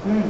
चलिए,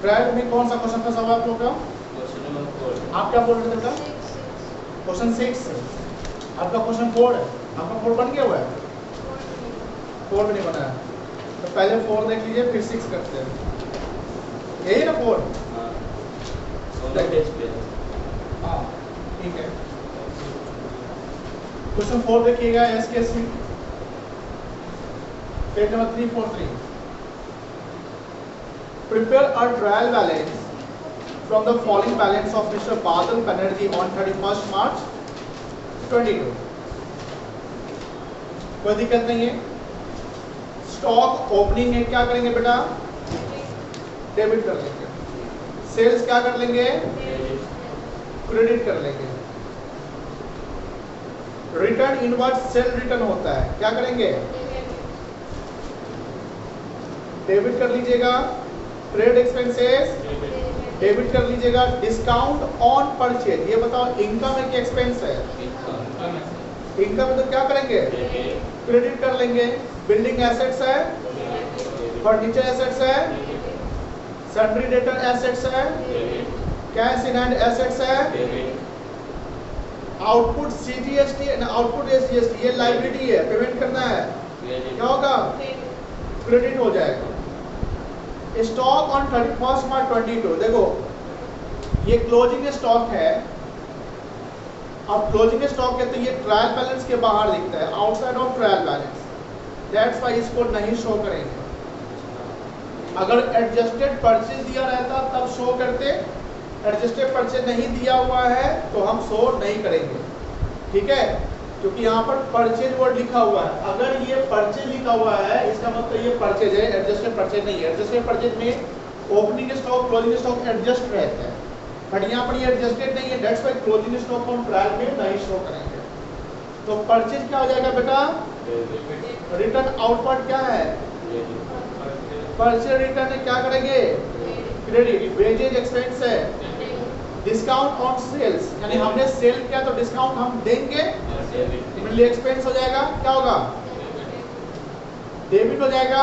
ट्रायल में कौन सा क्वेश्चन था सवाल आप लोग का? आप क्या बोल रहे थे बेटा? क्वेश्चन 6। आपका क्वेश्चन 4 है। आपका 4 बन गया हुआ है? 4 भी नहीं बना है, तो पहले 4 देख लीजिए, फिर 6 करते हैं। यही ना 4? हाँ ठीक है। क्वेश्चन 4 देखिएगा, SKSC page number 343। Prepare a trial balance from the following balance of mister Badal Banerjee on 31 मार्च 22। कोई दिक्कत नहीं है। स्टॉक ओपनिंग है, क्या करेंगे बेटा? डेबिट कर लेंगे। सेल्स क्या कर लेंगे? क्रेडिट कर लेंगे। रिटर्न इनवर्स सेल रिटर्न होता है, क्या करेंगे? डेबिट कर लीजिएगा। ट्रेड एक्सपेंसेस डेबिट कर लीजिएगा। डिस्काउंट ऑन परचेज, ये बताओ इनकम है कि एक्सपेंस है? इनकम है तो क्या करेंगे? क्रेडिट कर लेंगे। बिल्डिंग एसेट्स है, फर्नीचर एसेट्स है, सन्ड्री डेटर एसेट्स है, कैश इन हैंड एसेट्स है, output CGST and output SGST ये लायबिलिटी है, पेमेंट करना है, क्या होगा? क्रेडिट हो जाएगा। स्टॉक ऑन 31 मार्च 22, देखो ये क्लोजिंग स्टॉक है। अब क्लोजिंग स्टॉक है तो ये ट्रायल बैलेंस के बाहर दिखता है, outside of trial balance, that's why इसको नहीं शो करेंगे। अगर एडजस्टेड परचेज दिया रहता तब शो करते, एडजस्टेड परचेज नहीं दिया हुआ है तो हम शो नहीं करेंगे, ठीक है? क्योंकि यहाँ पर परचेज वर्ड लिखा हुआ है। अगर ये परचेज लिखा हुआ है इसका मतलब ये परचेज है, एडजस्टेड परचेज नहीं है। एडजस्टेड परचेज में opening stock closing stock adjust रहता है, बट यहाँ पर ये एडजस्टेड नहीं है, दैट्स व्हाई क्लोजिंग स्टॉक हम ट्रायल में नहीं शो करेंगे। तो परचेज क्या हो जाएगा बेटा? रिटर्न आउटवर्ड क्या है? परचेज रिटर्न है, क्या करेंगे? क्रेडिट। वेजेज एक्सपेंस है। डिस्काउंट ऑन सेल्स, यानी हमने सेल किया तो डिस्काउंट हम देंगे, इमीडिएटली एक्सपेंस हो जाएगा, क्या होगा? डेबिट हो जाएगा।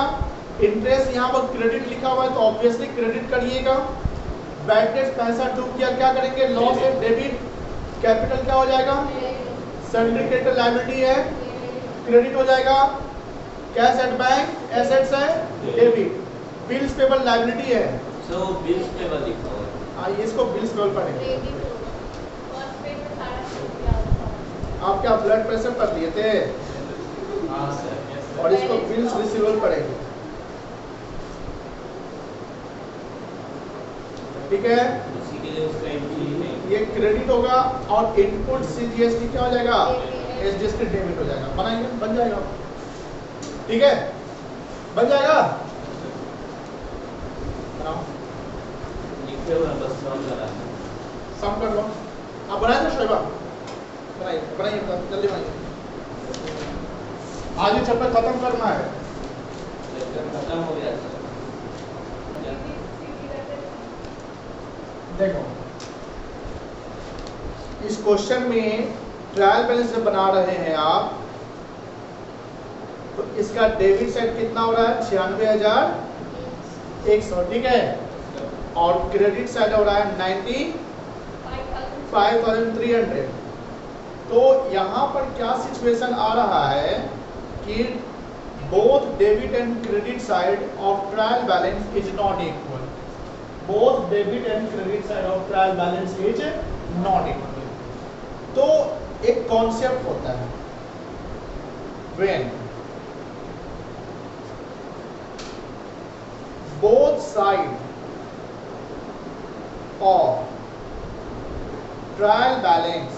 इंटरेस्ट यहाँ पर क्रेडिट लिखा हुआ है तो ऑब्वियसली क्रेडिट करिएगा। बैड डेट पैसा डूब किया, क्या करेंगे? लॉस है, डेबिट। कैपिटल क्या हो जाएगा? सन्ड्री डेटर लायबिलिटी है, क्रेडिट हो जाएगा। कैश एट बैंक एसेट्स है, डेबिट। बिल्स पेबल लायबिलिटी है, सो बिल्स पेबल लिखा हुआ है। इसको बिल्स पेबल पढ़ेंगे। आप क्या ब्लड प्रेशर पर लिए थे? हाँ सर। और इसको बिल्स रिसीवेबल पढ़ेंगे, ठीक है? उसी के लिए उसका एंट्री नहीं। ये क्रेडिट होगा और इनपुट सीजीएसटी क्या हो जाएगा? एसजीएसटी डेबिट हो जाएगा। बनाइए, बन जाएगा, ठीक है? बन जाएगा, बनाओ। लिखे हुए बस सम लगा सम कर लो। आप बनाए थे शोएबा? बनाइए बनाइए, जल्दी बनाइए। आज ये चैप्टर खत्म करना है। लेक्चर खत्म हो गया सर। देखो इस क्वेश्चन में ट्रायल बैलेंस जब बना रहे हैं आप तो इसका डेबिट साइड कितना हो रहा है? 96,100, ठीक है? और क्रेडिट साइड हो रहा है 95,300। तो यहाँ पर क्या सिचुएशन आ रहा है कि both debit and credit side of trial balance is not equal. Both debit and credit side of trial balance is not equal. तो एक कॉन्सेप्ट होता है, when both sides of trial balance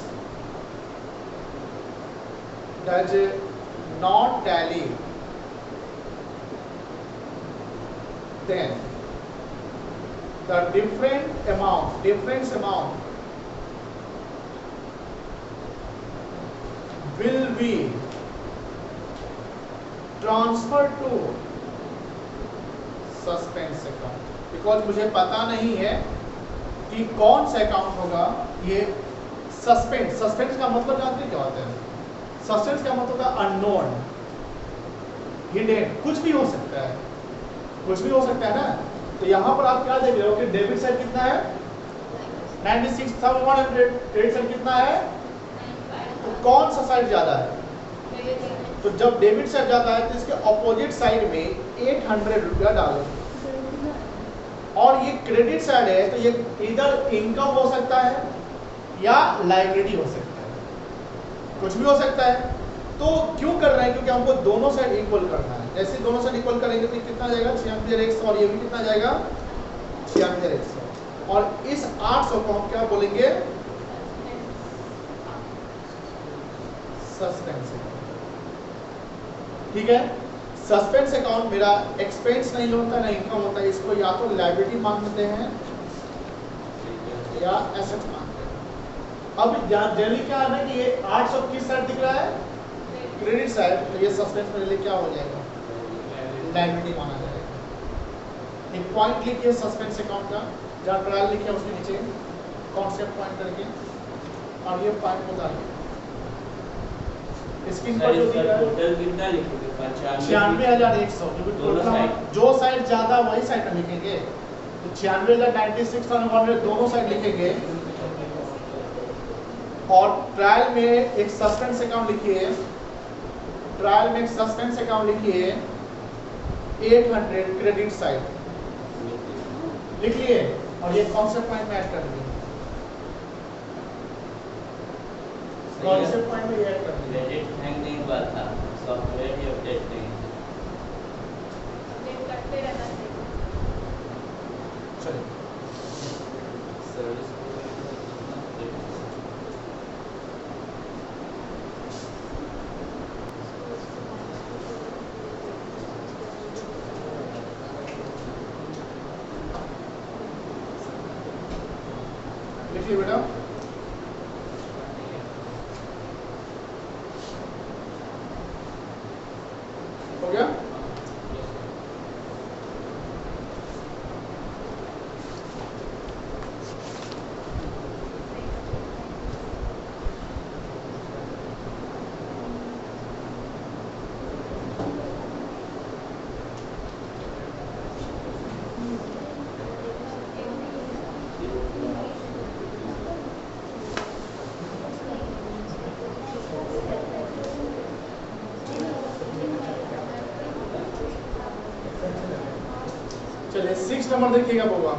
does not tally, then the difference amount will be transferred to suspense account. Because मुझे पता नहीं है कि कौन सा अकाउंट होगा, ये सस्पेंस, सस्पेंस का मतलब जानते हैं क्या होता है? सस्पेंस का मतलब होता है अननोन, हिडन, कुछ भी हो सकता है, कुछ भी हो सकता है ना। तो यहाँ पर आप क्या देख रहे हो कि डेबिट साइड कितना है 96,100, क्रेडिट साइड कितना है, तो कौन सा साइड ज्यादा है? तो जब डेबिट साइड जाता है तो इसके ऑपोजिट साइड में 800 रुपया डालो, और ये क्रेडिट साइड है तो ये इधर इनकम हो सकता है या लायबिलिटी हो सकता है, कुछ भी हो सकता है। तो क्यों कर रहे हैं? क्योंकि हमको दोनों साइड इक्वल करना है। जैसे दोनों साइड इक्वल करेंगे तो कितना जाएगा 6,100, और ये भी कितना जाएगा 6,100, और इस 800 को हम क्या बोलेंगे? Suspense account. ठीक है, सस्पेंस अकाउंट मेरा एक्सपेंस नहीं होता ना इनकम होता है, इसको या तो लायबिलिटी मानते हैं या एसेट मानते हैं। अब जनरली क्या है ना कि ये 800 किस साइड दिख रहा है? क्रेडिट साइड, तो ये सस्पेंस मेरे लिए क्या हो जाएगा? लायबिलिटी माना जाएगा। एक पॉइंट लिखिए सस्पेंस अकाउंट का, जहाँ ट्रायल लिखिए उसके नीचे कॉन्सेप्ट पॉइंट करके, और ये पॉइंट बता दिए। स्क्रीन पर जो दिख रहा है टोटल कितना लिखोगे? 96,100, जो साइड ज्यादा वही साइड में लिखेंगे। तो 96,96,100 दोनों साइड लिखेंगे, और ट्रायल में एक सस्पेंस अकाउंट लिखिए, ट्रायल में एक सस्पेंस अकाउंट लिखिए 800 क्रेडिट साइड लिख लिए, और ये कॉन्सेप्ट पॉइंट में ऐड कर दिए, कॉन्सेप्ट पॉइंट में ऐड कर दिए। क्रेडिट हैंग नहीं हुआ था, सॉफ्टवेयर ही अपडेट नहीं। करते रहना चाहिए। चलिए सर्विस लिखिए बेटा। हो गया? चलिए 6 नंबर देखिएगा बउआ,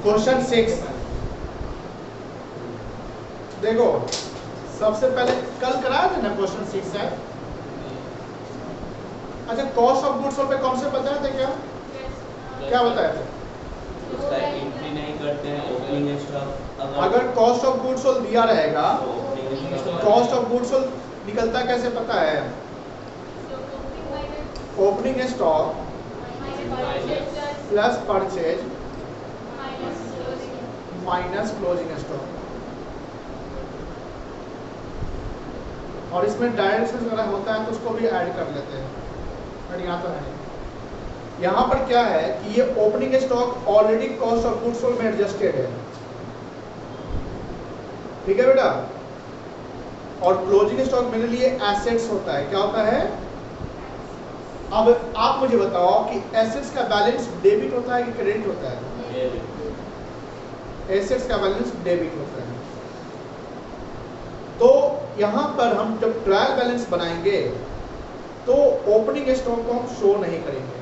क्वेश्चन 6। देखो सबसे पहले कल कराया था ना क्वेश्चन 6 है। अच्छा, कॉस्ट ऑफ गुड्स सोल्ड पे कौन से बताया थे? क्या बताया थे? उसका एंट्री नहीं करते हैं, ओपनिंग स्टॉक। अगर कॉस्ट ऑफ गुड्स सोल्ड दिया रहेगा, कॉस्ट ऑफ गुड्स सोल्ड निकलता कैसे पता है? Opening stock plus purchase minus closing stock, और इसमें डायरेक्ट अगर होता है तो उसको भी ऐड कर लेते हैं, बट यहाँ तो है। यहाँ पर क्या है कि ये opening stock already cost of goods sold में एडजस्टेड है, ठीक है बेटा। और क्लोजिंग स्टॉक मेरे लिए एसेट्स होता है। क्या होता है? अब आप मुझे बताओ कि एसेट्स का बैलेंस डेबिट होता है कि क्रेडिट होता है? एसेट्स का बैलेंस डेबिट होता है। तो यहाँ पर हम जब ट्रायल बैलेंस बनाएंगे तो ओपनिंग स्टॉक को हम शो नहीं करेंगे।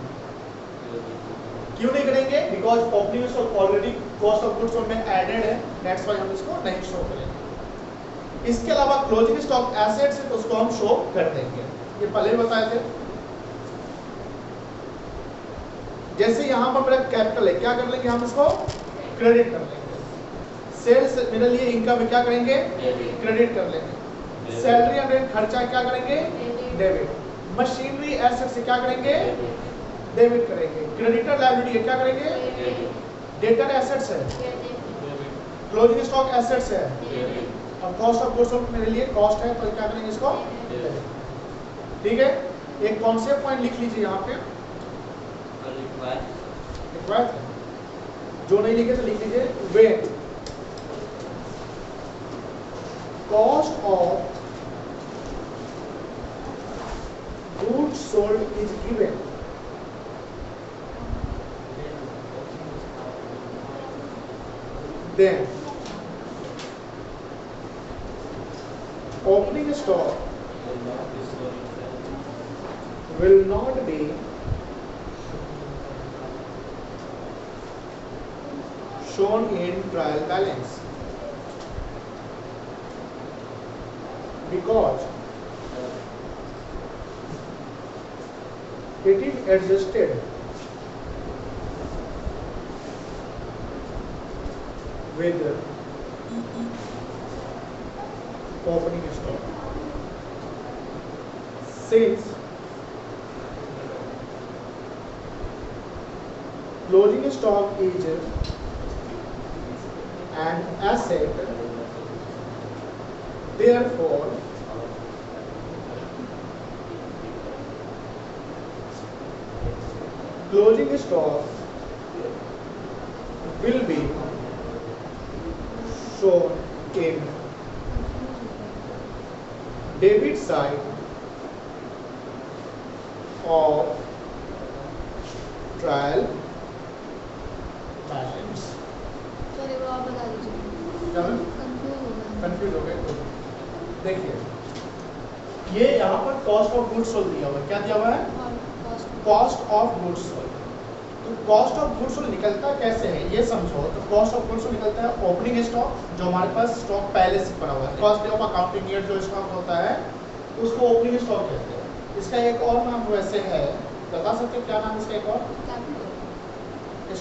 क्यों नहीं करेंगे? Because opening stock already cost of goods sold में एडेड है, दैट्स व्हाई हम इसको नहीं शो करेंगे। इसके अलावा क्लोजिंग स्टॉक एसेट्स है तो उसको हम शो कर देंगे, ये पहले बताए थे। जैसे यहाँ पर मेरा कैपिटल है, क्या कर लेंगे हम इसको? क्रेडिट कर लेंगे। सेल्स मेरे लिए इनकम है, क्या करेंगे? क्रेडिट कर लेंगे। सैलरी एंड रेंट खर्चा क्या करेंगे? डेबिट। मशीनरी एसेट से क्या करेंगे? डेबिट करेंगे। क्रेडिटर लायबिलिटी है, क्या करेंगे? डेटर एसेट्स है, क्लोजिंग स्टॉक एसेट्स है, और कॉस्ट ऑफ गुड्स सोल्ड मेरे लिए कॉस्ट है, तो क्या करेंगे इसको? ठीक है, एक कॉन्सेप्ट पॉइंट लिख लीजिए यहाँ पे, जो नहीं लिखे तो लिख लीजिए। Wait cost of goods sold is given, then opening stock will not be shown in trial balance because it is adjusted with opening stock. Since closing stock is an asset, therefore closing stock will be shown in debit side of trial balance. चलिए वो आप बता दीजिए। क्या ma'am? Confuse हो गए? देखिए, ये यहाँ पर कॉस्ट ऑफ गुड्स सोल्ड दिया हुआ है। क्या दिया हुआ है? Cost of goods sold. तो कॉस्ट ऑफ गुड्स सोल्ड निकलता कैसे है ये समझो। तो कॉस्ट ऑफ गुड्स सोल्ड निकलता है ओपनिंग स्टॉक, जो हमारे पास स्टॉक पहले से पड़ा हुआ है। कॉस्ट ऑफ अकाउंटिंग ईयर जो स्टॉक होता है उसको ओपनिंग स्टॉक कहते हैं। इसका एक और नाम वैसे है, बता सकते हो क्या नाम इसका एक और?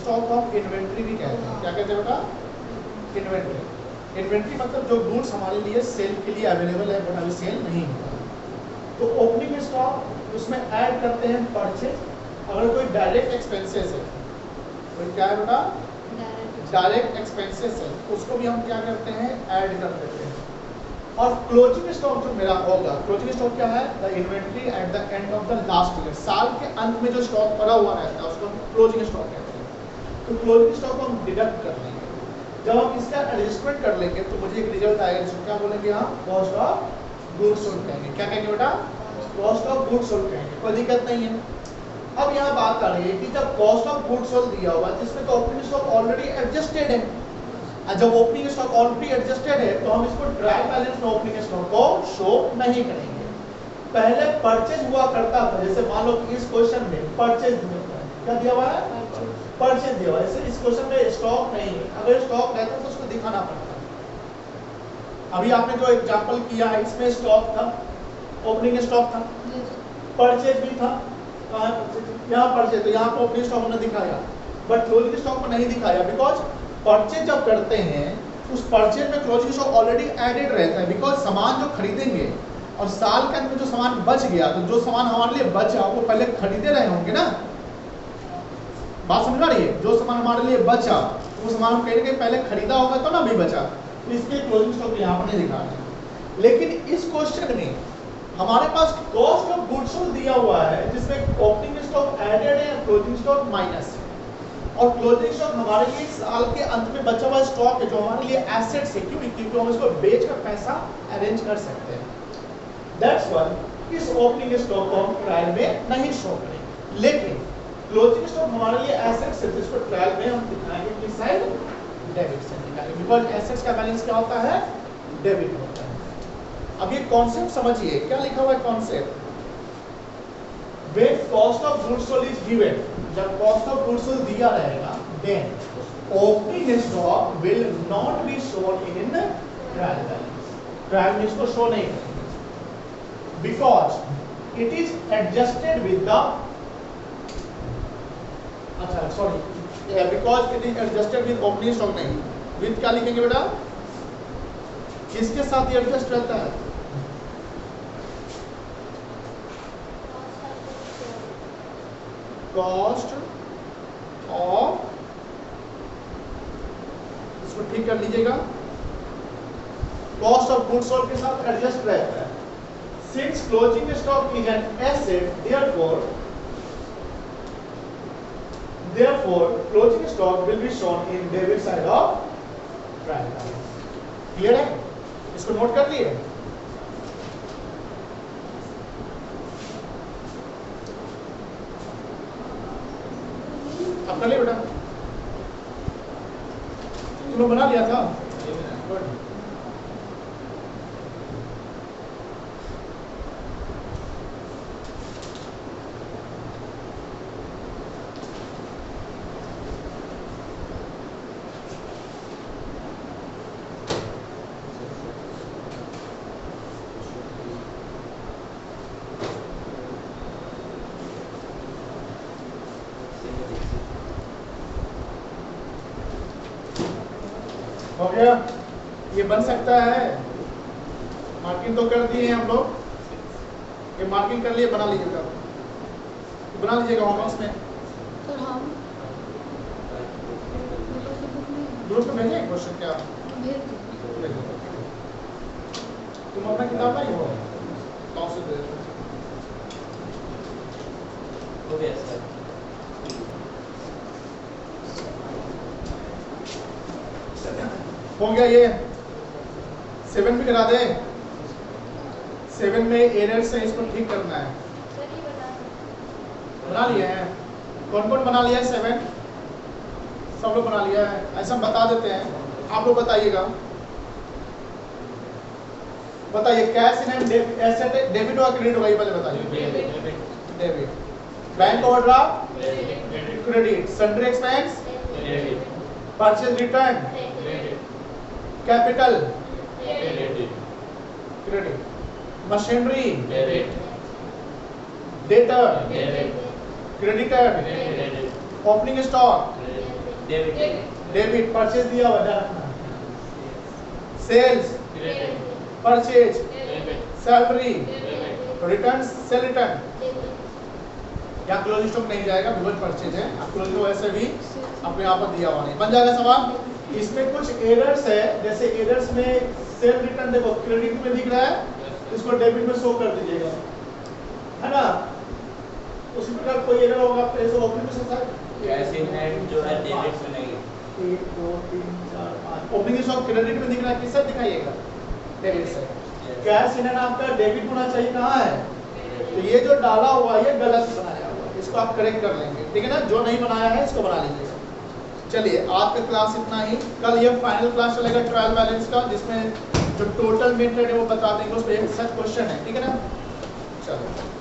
स्टॉक ऑफ इन्वेंट्री भी कहते हैं। क्या कहते हैं बेटा? इन्वेंट्री। इन्वेंट्री मतलब जो गुड्स हमारे लिए सेल के लिए अवेलेबल है बट अभी सेल नहीं हुआ। तो ओपनिंग स्टॉक उसमें ऐड करते हैं परचेज। अगर कोई डायरेक्ट एक्सपेंसेस है, तो क्या है बेटा? डायरेक्ट एक्सपेंसेस है, उसको भी हम क्या करते हैं? ऐड कर देते हैं। और क्लोजिंग स्टॉक जो मेरा होगा, क्लोजिंग स्टॉक क्या है? The inventory at the end of the last year. साल के अंत में जो स्टॉक पड़ा हुआ रहता है उसको हम क्लोजिंग स्टॉक कहते हैं। तो क्लोजिंग स्टॉक को हम डिडक्ट कर लेंगे। जब हम इसका एडजस्टमेंट कर लेंगे तो मुझे एक रिजल्ट आएगा जिसको क्या बोलेंगे हम? कॉस्ट ऑफ गुड्स सोल्ड कहेंगे। क्या कहेंगे बेटा? कॉस्ट ऑफ गुड्स सोल्ड कहेंगे। कोई दिक्कत नहीं है। अब यहाँ बात आ रही है कि जब कॉस्ट ऑफ गुड्स सोल्ड दिया हुआ है जिसमें तो ओपनिंग स्टॉक ऑलरेडी एडजस्टेड है, और जब ओपनिंग स्टॉक ऑलरेडी एडजस्टेड है तो हम इसको ट्रायल बैलेंस में ओपनिंग स्टॉक को शो नहीं करेंगे। पहले परचेज हुआ करता था, जैसे मान लो कि इस क्वेश्चन में परचेज दिया हुआ है। क्या दिया हुआ है? परचेज दिया हुआ है। इस क्वेश्चन में स्टॉक नहीं है। अगर स्टॉक रहता तो उसको दिखाना पड़ता। अभी आपने जो एग्जांपल किया है इसमें स्टॉक था, ओपनिंग स्टॉक था, परचेज भी था। यहाँ परचेज, तो यहाँ पर ओपनिंग स्टॉक हमने दिखाया बट क्लोजिंग स्टॉक में नहीं दिखाया बिकॉज परचेज जब करते हैं उस परचेज में क्लोजिंग स्टॉक ऑलरेडी एडेड रहता है। बिकॉज सामान जो खरीदेंगे और साल के अंत में जो सामान बच गया, तो जो सामान हमारे लिए बचा वो पहले खरीदे रहे होंगे ना। बात समझ आ रही है? जो सामान हमारे लिए बचा वो सामान हम कहीं ना कहीं पहले खरीदा होगा तो ना अभी बचा, तो इसके क्लोजिंग स्टॉक यहाँ पर नहीं दिखा रहे। लेकिन इस क्वेश्चन में हमारे पास कॉस्ट ऑफ गुड्स सोल्ड दिया हुआ है जिसमें ओपनिंग स्टॉक एडेड है, क्लोजिंग स्टॉक माइनस है। और क्लोजिंग स्टॉक हमारे लिए साल के अंत में बचा हुआ स्टॉक है जो हमारे लिए एसेट्स है। क्यों? क्योंकि हम इसको बेच कर पैसा अरेंज कर सकते हैं। दैट्स व्हाई इस ओपनिंग स्टॉक को हम ट्रायल में नहीं शो करेंगे। लेकिन क्लोजिंग स्टॉक हमारे लिए एसेट्स है जिसको ट्रायल में हम दिखाएंगे किस साइड? डेबिट साइड दिखाएंगे। बिकॉज एसेट्स का बैलेंस क्या होता है? डेबिट होता है। अब ये कॉन्सेप्ट समझिए, क्या लिखा हुआ है concept? When cost of goods sold is given, जब cost of goods sold दिया रहेगा, then opening stock will not be shown in trial balance. Trial में इसको शो नहीं करेंगे because it is adjusted with the because it is adjusted with opening stock नहीं, with क्या लिखेंगे बेटा? किसके साथ ये एडजस्ट रहता है? कॉस्ट ऑफ, इसको ठीक कर लीजिएगा, कॉस्ट ऑफ गुड्स सोल्ड के साथ एडजस्ट रहता है। Since closing stock is an asset, therefore closing stock will be shown in debit side of trial balance. Clear है? इसको नोट कर लिए? अब कर लिए बेटा? तुमने बना लिया था? गुड। हो गया? ये बन सकता है? मार्किंग तो कर दिए हैं हम लोग, ये मार्किंग कर लिए, बना लीजिएगा, बना लीजिएगा होमवर्क में। सर हम ग्रुप में भेजें क्वेश्चन क्या? भेज दो। तुम अपना किताब नहीं हो तो से दे दो। हो गया सर। हो गया ये 7 भी करा दे। 7 में एरर्स है, इसको ठीक करना है। बना लिए हैं? कौन कौन बना लिया है 7? सब लोग बना लिया है। ऐसा हम बता देते हैं, आप लोग बताइएगा। बताइए कैश इन एसेट डेबिट और क्रेडिट होगा, ये पहले बताइए। Debit. Bank overdraft credit. Sundry expense purchase return capital credit. Machinery debtor creditor. Opening stock debit. Purchase दिया हुआ ध्यान रखना। Sales purchase salary return sale return. यहाँ क्लोजिंग स्टॉक नहीं जाएगा, बिल्कुल परचेज है। आप क्लोजिंग वैसे भी अपने यहाँ पर दिया हुआ नहीं। बन जाएगा सवाल। इसमें कुछ एरर्स है, जैसे एरर्स में सेल रिटर्न देखो क्रेडिट में दिख रहा है, इसको डेबिट में शो कर दीजिएगा, है ना। उसी प्रकार कोई एरर होगा तो ऐसे ओपनिंग में सकता है। कैश इन हैंड जो है डेबिट में नहीं है। 1 2 3 4 5 ओपनिंग स्टॉक क्रेडिट में दिख रहा है, किससे दिखाइएगा? डेबिट से। कैश इन हैंड आपका डेबिट होना चाहिए, कहाँ है? तो ये जो डाला हुआ ये गलत बनाया हुआ, इसको आप करेक्ट कर लेंगे, ठीक है ना। जो नहीं बनाया है इसको बना लीजिएगा। चलिए आज का क्लास इतना ही। कल ये फाइनल क्लास चलेगा ट्रायल बैलेंस का, जिसमें जो टोटल मेथड है वो बता देंगे, उस पर एक सेट क्वेश्चन है, ठीक है ना। चलो।